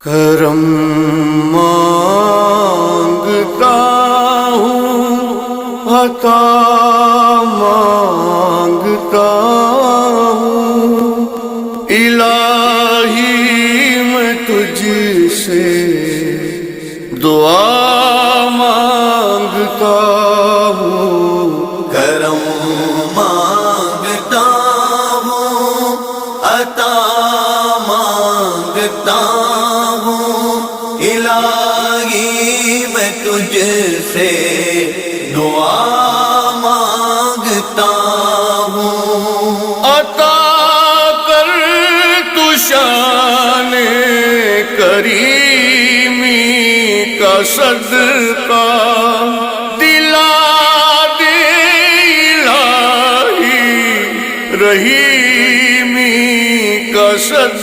کرم مانگتا ہوں، عطا مانگتا ہوں، الہی میں تجھ سے دعا مانگتا ہوں۔ کرم مانگتا ہوں، عطا مانگتا ہوں، الہی میں تجھ سے دعا مانگتا ہوں۔ عطا کر تو شان کریمی کا صدقہ، دلا دے الہی رحیمی کا صدقہ۔